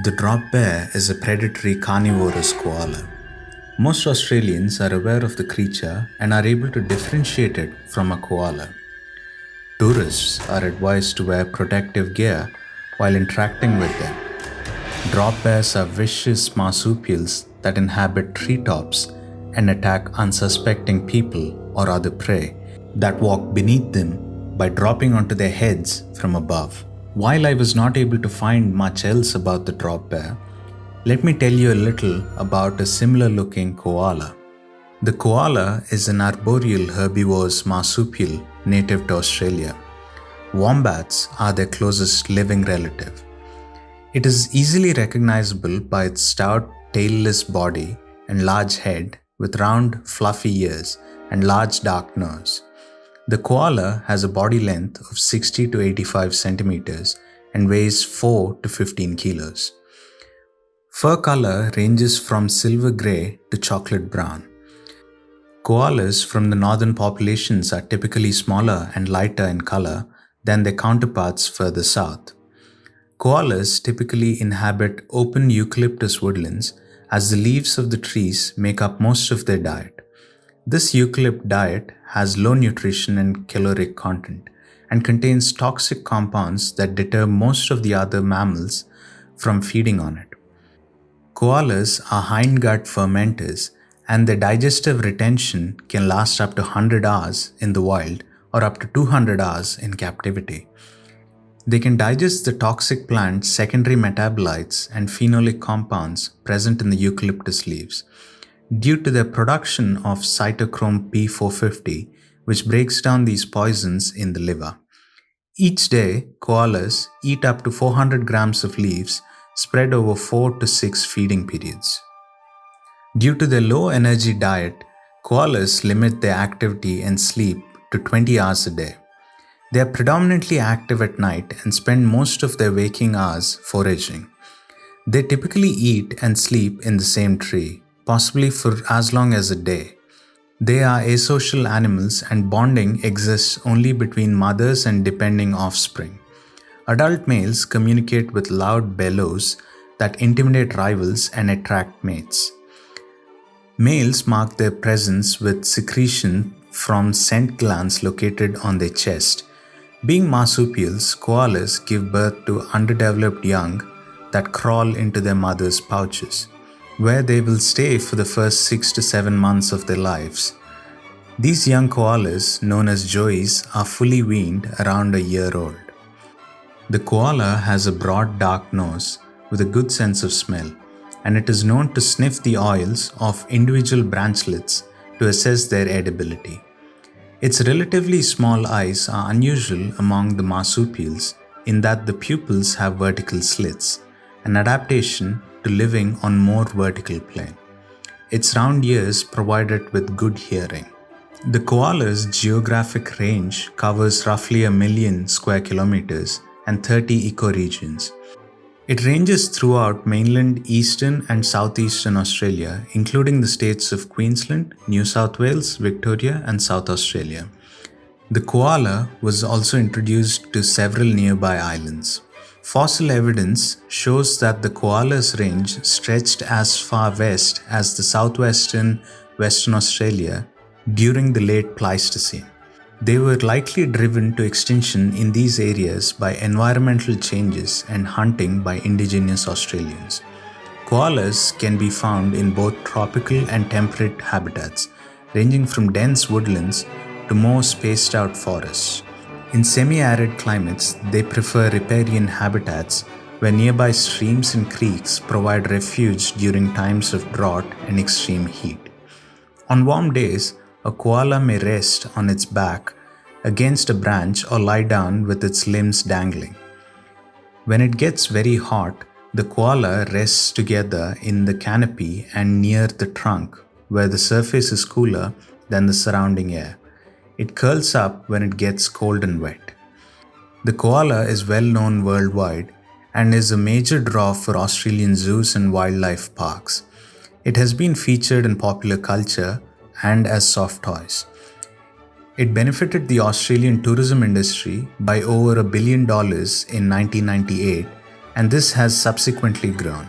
The drop bear is a predatory carnivorous koala. Most Australians are aware of the creature and are able to differentiate it from a koala. Tourists are advised to wear protective gear while interacting with them. Drop bears are vicious marsupials that inhabit treetops and attack unsuspecting people or other prey that walk beneath them by dropping onto their heads from above. While I was not able to find much else about the drop bear, let me tell you a little about a similar looking koala. The koala is an arboreal herbivorous marsupial native to Australia. Wombats are their closest living relative. It is easily recognizable by its stout, tailless body and large head with round, fluffy ears and large dark nose. The koala has a body length of 60 to 85 centimeters and weighs 4 to 15 kilos. Fur color ranges from silver gray to chocolate brown. Koalas from the northern populations are typically smaller and lighter in color than their counterparts further south. Koalas typically inhabit open eucalyptus woodlands as the leaves of the trees make up most of their diet. This eucalypt diet has low nutrition and caloric content and contains toxic compounds that deter most of the other mammals from feeding on it. Koalas are hindgut fermenters, and their digestive retention can last up to 100 hours in the wild or up to 200 hours in captivity. They can digest the toxic plant's secondary metabolites and phenolic compounds present in the eucalyptus leaves due to their production of cytochrome P450, which breaks down these poisons in the liver. Each day, koalas eat up to 400 grams of leaves spread over 4 to 6 feeding periods. Due to their low energy diet, koalas limit their activity and sleep to 20 hours a day. They are predominantly active at night and spend most of their waking hours foraging. They typically eat and sleep in the same tree, possibly for as long as a day. They are asocial animals and bonding exists only between mothers and depending offspring. Adult males communicate with loud bellows that intimidate rivals and attract mates. Males mark their presence with secretion from scent glands located on their chest. Being marsupials, koalas give birth to underdeveloped young that crawl into their mother's pouches, where they will stay for the first 6 to 7 months of their lives. These young koalas, known as joeys, are fully weaned around a year old. The koala has a broad dark nose with a good sense of smell, and it is known to sniff the oils of individual branchlets to assess their edibility. Its relatively small eyes are unusual among the marsupials in that the pupils have vertical slits, an adaptation to living on more vertical plane. Its round ears provide it with good hearing. The koala's geographic range covers roughly 1 million square kilometers and 30 ecoregions. It ranges throughout mainland eastern and southeastern Australia, including the states of Queensland, New South Wales, Victoria, and South Australia. The koala was also introduced to several nearby islands. Fossil evidence shows that the koala's range stretched as far west as the southwestern Western Australia during the late Pleistocene. They were likely driven to extinction in these areas by environmental changes and hunting by indigenous Australians. Koalas can be found in both tropical and temperate habitats, ranging from dense woodlands to more spaced out forests. In semi-arid climates, they prefer riparian habitats where nearby streams and creeks provide refuge during times of drought and extreme heat. On warm days, a koala may rest on its back against a branch or lie down with its limbs dangling. When it gets very hot, the koala rests together in the canopy and near the trunk, where the surface is cooler than the surrounding air. It curls up when it gets cold and wet. The koala is well known worldwide and is a major draw for Australian zoos and wildlife parks. It has been featured in popular culture and as soft toys. It benefited the Australian tourism industry by over $1 billion in 1998 and this has subsequently grown.